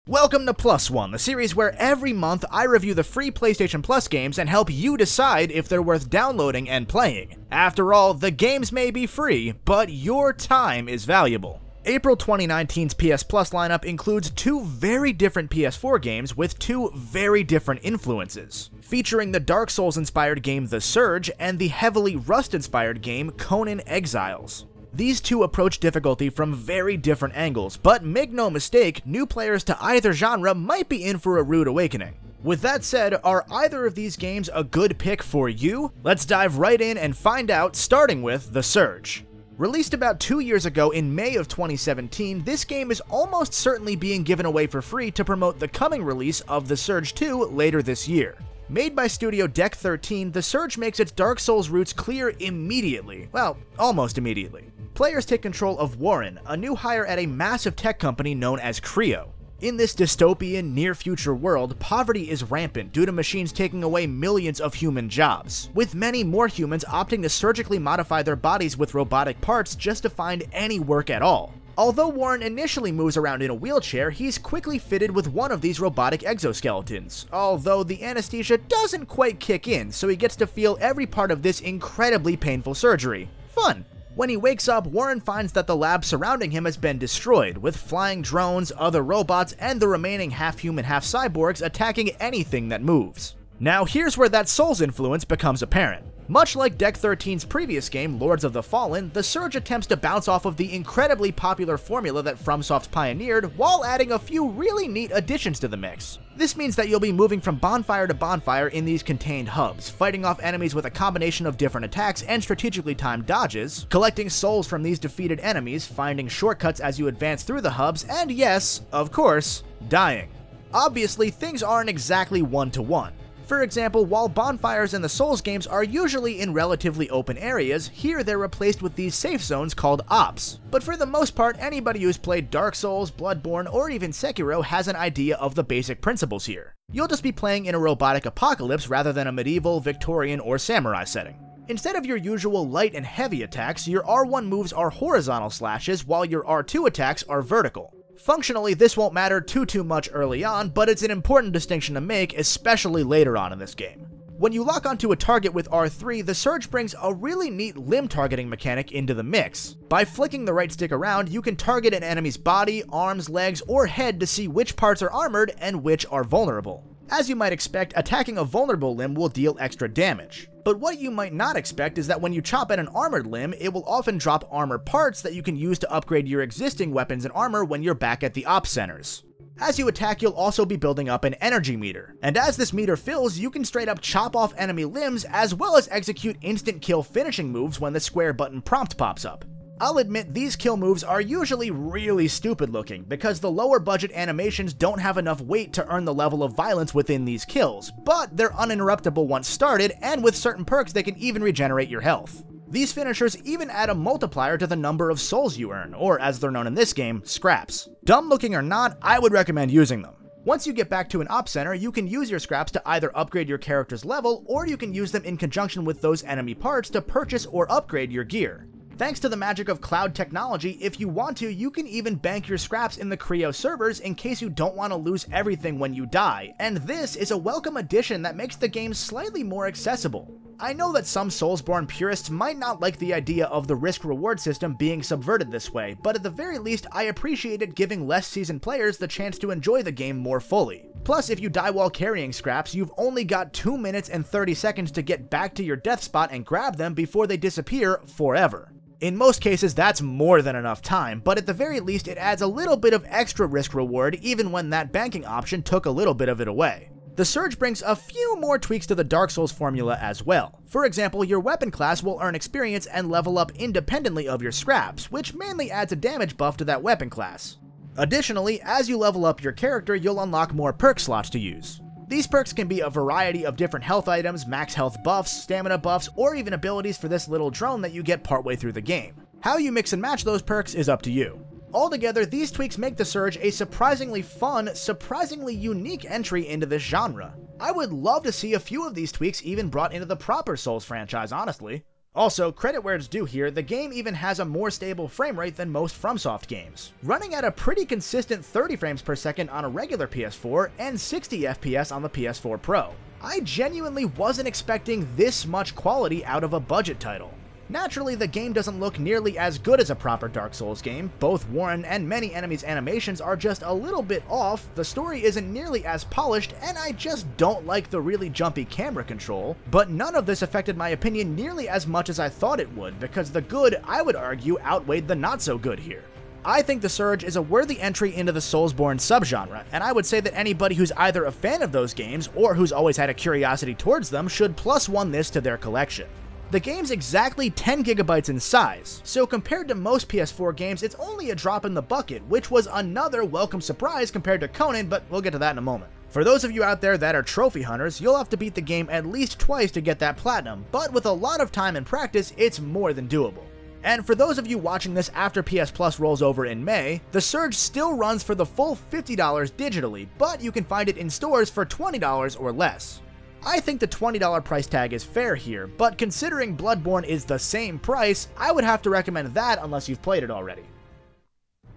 Welcome to PLUSone, the series where every month I review the free PlayStation Plus games and help you decide if they're worth downloading and playing. After all, the games may be free, but your time is valuable. April 2019's PS Plus lineup includes two very different PS4 games with two very different influences, featuring the Dark Souls-inspired game The Surge and the heavily Rust-inspired game Conan Exiles. These two approach difficulty from very different angles, but make no mistake, new players to either genre might be in for a rude awakening. With that said, are either of these games a good pick for you? Let's dive right in and find out, starting with The Surge. Released about 2 years ago in May of 2017, this game is almost certainly being given away for free to promote the coming release of The Surge 2 later this year. Made by Studio Deck 13, The Surge makes its Dark Souls roots clear immediately. Well, almost immediately. Players take control of Warren, a new hire at a massive tech company known as Creo. In this dystopian, near-future world, poverty is rampant due to machines taking away millions of human jobs, with many more humans opting to surgically modify their bodies with robotic parts just to find any work at all. Although Warren initially moves around in a wheelchair, he's quickly fitted with one of these robotic exoskeletons, although the anesthesia doesn't quite kick in, so he gets to feel every part of this incredibly painful surgery. Fun! When he wakes up, Warren finds that the lab surrounding him has been destroyed, with flying drones, other robots, and the remaining half-human, half-cyborgs attacking anything that moves. Now here's where that Souls influence becomes apparent. Much like Deck 13's previous game, Lords of the Fallen, The Surge attempts to bounce off of the incredibly popular formula that FromSoft pioneered, while adding a few really neat additions to the mix. This means that you'll be moving from bonfire to bonfire in these contained hubs, fighting off enemies with a combination of different attacks and strategically timed dodges, collecting souls from these defeated enemies, finding shortcuts as you advance through the hubs, and yes, of course, dying. Obviously, things aren't exactly one-to-one. For example, while bonfires in the Souls games are usually in relatively open areas, here they're replaced with these safe zones called ops. But for the most part, anybody who's played Dark Souls, Bloodborne, or even Sekiro has an idea of the basic principles here. You'll just be playing in a robotic apocalypse rather than a medieval, Victorian, or samurai setting. Instead of your usual light and heavy attacks, your R1 moves are horizontal slashes, while your R2 attacks are vertical. Functionally, this won't matter too much early on, but it's an important distinction to make, especially later on in this game. When you lock onto a target with R3, the Surge brings a really neat limb targeting mechanic into the mix. By flicking the right stick around, you can target an enemy's body, arms, legs, or head to see which parts are armored and which are vulnerable. As you might expect, attacking a vulnerable limb will deal extra damage. But what you might not expect is that when you chop at an armored limb, it will often drop armor parts that you can use to upgrade your existing weapons and armor when you're back at the ops centers. As you attack, you'll also be building up an energy meter, and as this meter fills, you can straight up chop off enemy limbs as well as execute instant kill finishing moves when the square button prompt pops up. I'll admit these kill moves are usually really stupid looking, because the lower budget animations don't have enough weight to earn the level of violence within these kills, but they're uninterruptible once started, and with certain perks they can even regenerate your health. These finishers even add a multiplier to the number of souls you earn, or as they're known in this game, scraps. Dumb looking or not, I would recommend using them. Once you get back to an op center, you can use your scraps to either upgrade your character's level, or you can use them in conjunction with those enemy parts to purchase or upgrade your gear. Thanks to the magic of cloud technology, if you want to, you can even bank your scraps in the Creo servers in case you don't want to lose everything when you die, and this is a welcome addition that makes the game slightly more accessible. I know that some Soulsborne purists might not like the idea of the risk-reward system being subverted this way, but at the very least, I appreciated giving less seasoned players the chance to enjoy the game more fully. Plus, if you die while carrying scraps, you've only got 2 minutes and 30 seconds to get back to your death spot and grab them before they disappear forever. In most cases, that's more than enough time, but at the very least it adds a little bit of extra risk-reward even when that banking option took a little bit of it away. The Surge brings a few more tweaks to the Dark Souls formula as well. For example, your weapon class will earn experience and level up independently of your scraps, which mainly adds a damage buff to that weapon class. Additionally, as you level up your character, you'll unlock more perk slots to use. These perks can be a variety of different health items, max health buffs, stamina buffs, or even abilities for this little drone that you get partway through the game. How you mix and match those perks is up to you. Altogether, these tweaks make The Surge a surprisingly fun, surprisingly unique entry into this genre. I would love to see a few of these tweaks even brought into the proper Souls franchise, honestly. Also, credit where it's due here, the game even has a more stable frame rate than most FromSoft games, running at a pretty consistent 30 frames per second on a regular PS4 and 60 FPS on the PS4 Pro. I genuinely wasn't expecting this much quality out of a budget title. Naturally, the game doesn't look nearly as good as a proper Dark Souls game. Both Warren and many enemies' animations are just a little bit off, the story isn't nearly as polished, and I just don't like the really jumpy camera control. But none of this affected my opinion nearly as much as I thought it would, because the good, I would argue, outweighed the not so good here. I think The Surge is a worthy entry into the Soulsborne subgenre, and I would say that anybody who's either a fan of those games or who's always had a curiosity towards them should +1 this to their collection. The game's exactly 10 gigabytes in size, so compared to most PS4 games, it's only a drop in the bucket, which was another welcome surprise compared to Conan, but we'll get to that in a moment. For those of you out there that are trophy hunters, you'll have to beat the game at least twice to get that platinum, but with a lot of time and practice, it's more than doable. And for those of you watching this after PS Plus rolls over in May, The Surge still runs for the full $50 digitally, but you can find it in stores for $20 or less. I think the $20 price tag is fair here, but considering Bloodborne is the same price, I would have to recommend that unless you've played it already.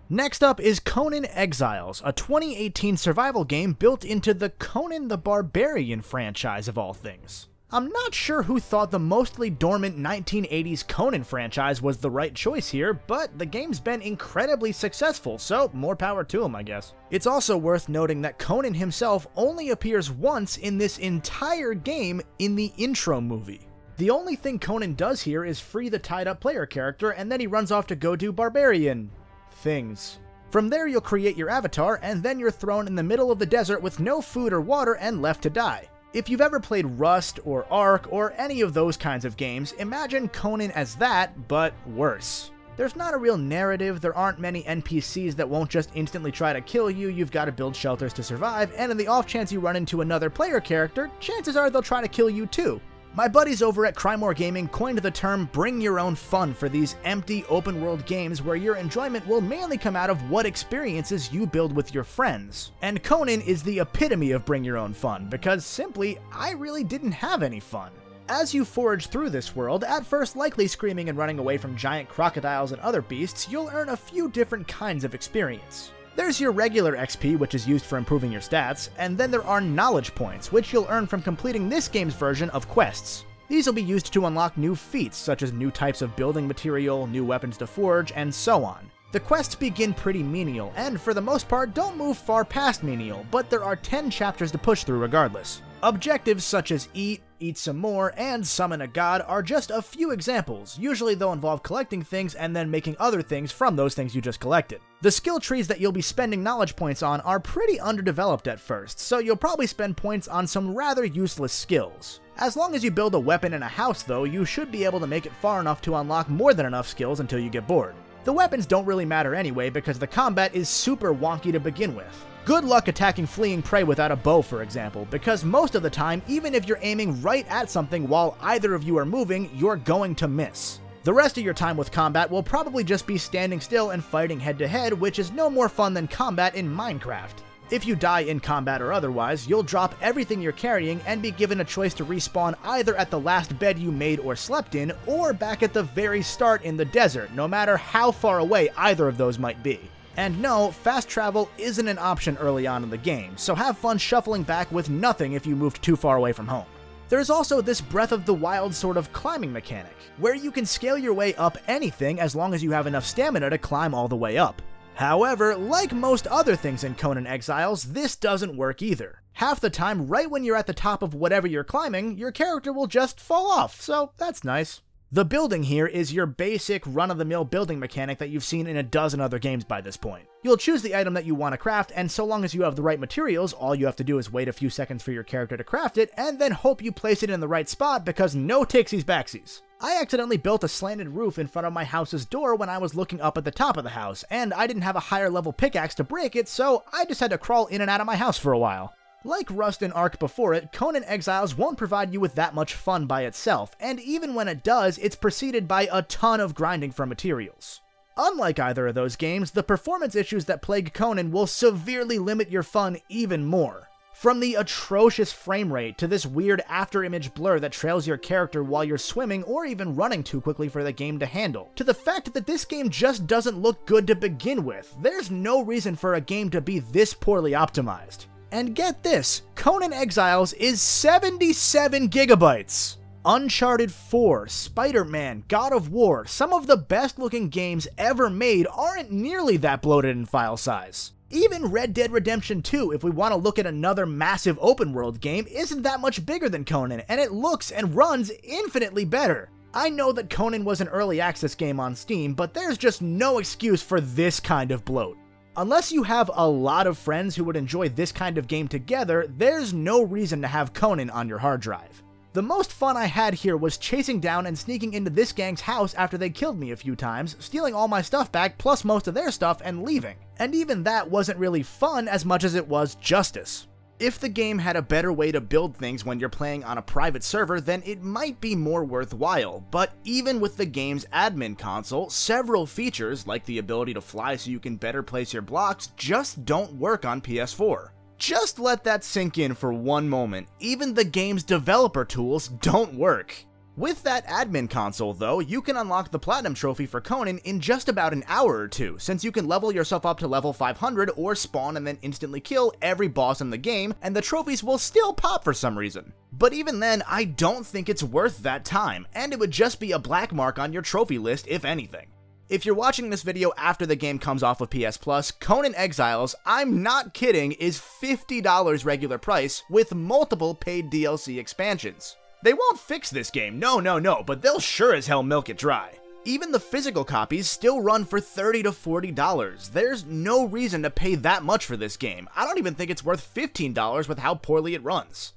Next up is Conan Exiles, a 2018 survival game built into the Conan the Barbarian franchise of all things. I'm not sure who thought the mostly dormant 1980s Conan franchise was the right choice here, but the game's been incredibly successful, so more power to him, I guess. It's also worth noting that Conan himself only appears once in this entire game in the intro movie. The only thing Conan does here is free the tied-up player character, and then he runs off to go do barbarian things. From there, you'll create your avatar, and then you're thrown in the middle of the desert with no food or water and left to die. If you've ever played Rust or Ark or any of those kinds of games, imagine Conan as that, but worse. There's not a real narrative, there aren't many NPCs that won't just instantly try to kill you, you've got to build shelters to survive, and in the off chance you run into another player character, chances are they'll try to kill you too. My buddies over at Crymore Gaming coined the term bring your own fun for these empty open world games where your enjoyment will mainly come out of what experiences you build with your friends. And Conan is the epitome of bring your own fun, because simply, I really didn't have any fun. As you forage through this world, at first likely screaming and running away from giant crocodiles and other beasts, you'll earn a few different kinds of experience. There's your regular XP, which is used for improving your stats, and then there are knowledge points, which you'll earn from completing this game's version of quests. These will be used to unlock new feats, such as new types of building material, new weapons to forge, and so on. The quests begin pretty menial, and for the most part don't move far past menial, but there are 10 chapters to push through regardless. Objectives such as eat some more, and summon a god are just a few examples. Usually they'll involve collecting things and then making other things from those things you just collected. The skill trees that you'll be spending knowledge points on are pretty underdeveloped at first, so you'll probably spend points on some rather useless skills. As long as you build a weapon in a house though, you should be able to make it far enough to unlock more than enough skills until you get bored. The weapons don't really matter anyway because the combat is super wonky to begin with. Good luck attacking fleeing prey without a bow, for example, because most of the time, even if you're aiming right at something while either of you are moving, you're going to miss. The rest of your time with combat will probably just be standing still and fighting head to head, which is no more fun than combat in Minecraft. If you die in combat or otherwise, you'll drop everything you're carrying and be given a choice to respawn either at the last bed you made or slept in, or back at the very start in the desert, no matter how far away either of those might be. And no, fast travel isn't an option early on in the game, so have fun shuffling back with nothing if you moved too far away from home. There's also this Breath of the Wild sort of climbing mechanic, where you can scale your way up anything as long as you have enough stamina to climb all the way up. However, like most other things in Conan Exiles, this doesn't work either. Half the time, right when you're at the top of whatever you're climbing, your character will just fall off, so that's nice. The building here is your basic run-of-the-mill building mechanic that you've seen in a dozen other games by this point. You'll choose the item that you want to craft, and so long as you have the right materials, all you have to do is wait a few seconds for your character to craft it, and then hope you place it in the right spot because no takesies backsies. I accidentally built a slanted roof in front of my house's door when I was looking up at the top of the house, and I didn't have a higher level pickaxe to break it, so I just had to crawl in and out of my house for a while. Like Rust and Ark before it, Conan Exiles won't provide you with that much fun by itself, and even when it does, it's preceded by a ton of grinding for materials. Unlike either of those games, the performance issues that plague Conan will severely limit your fun even more. From the atrocious frame rate to this weird after-image blur that trails your character while you're swimming or even running too quickly for the game to handle, to the fact that this game just doesn't look good to begin with, there's no reason for a game to be this poorly optimized. And get this, Conan Exiles is 77 gigabytes! Uncharted 4, Spider-Man, God of War, some of the best looking games ever made aren't nearly that bloated in file size. Even Red Dead Redemption 2, if we want to look at another massive open world game, isn't that much bigger than Conan, and it looks and runs infinitely better. I know that Conan was an early access game on Steam, but there's just no excuse for this kind of bloat. Unless you have a lot of friends who would enjoy this kind of game together, there's no reason to have Conan on your hard drive. The most fun I had here was chasing down and sneaking into this gang's house after they killed me a few times, stealing all my stuff back plus most of their stuff and leaving. And even that wasn't really fun as much as it was justice. If the game had a better way to build things when you're playing on a private server, then it might be more worthwhile, but even with the game's admin console, several features, like the ability to fly so you can better place your blocks, just don't work on PS4. Just let that sink in for one moment, even the game's developer tools don't work. With that admin console though, you can unlock the Platinum Trophy for Conan in just about an hour or two, since you can level yourself up to level 500 or spawn and then instantly kill every boss in the game, and the trophies will still pop for some reason. But even then, I don't think it's worth that time, and it would just be a black mark on your trophy list if anything. If you're watching this video after the game comes off of PS Plus, Conan Exiles, I'm not kidding, is $50 regular price with multiple paid DLC expansions. They won't fix this game, no, but they'll sure as hell milk it dry. Even the physical copies still run for $30 to $40. There's no reason to pay that much for this game. I don't even think it's worth $15 with how poorly it runs.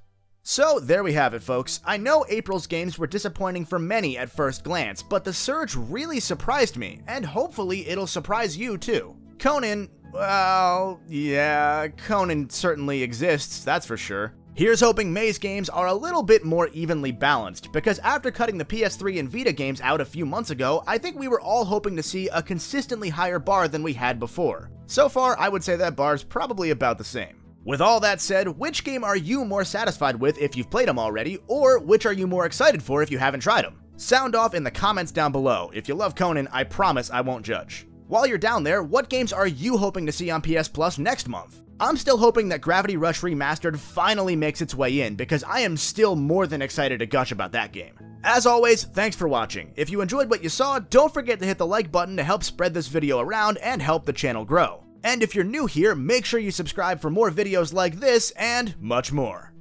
So there we have it, folks. I know April's games were disappointing for many at first glance, but the Surge really surprised me, and hopefully it'll surprise you too. Conan, well, yeah, Conan certainly exists, that's for sure. Here's hoping May's games are a little bit more evenly balanced, because after cutting the PS3 and Vita games out a few months ago, I think we were all hoping to see a consistently higher bar than we had before. So far, I would say that bar's probably about the same. With all that said, which game are you more satisfied with if you've played them already, or which are you more excited for if you haven't tried them? Sound off in the comments down below. If you love Conan, I promise I won't judge. While you're down there, what games are you hoping to see on PS Plus next month? I'm still hoping that Gravity Rush Remastered finally makes its way in, because I am still more than excited to gush about that game. As always, thanks for watching. If you enjoyed what you saw, don't forget to hit the like button to help spread this video around and help the channel grow. And if you're new here, make sure you subscribe for more videos like this and much more.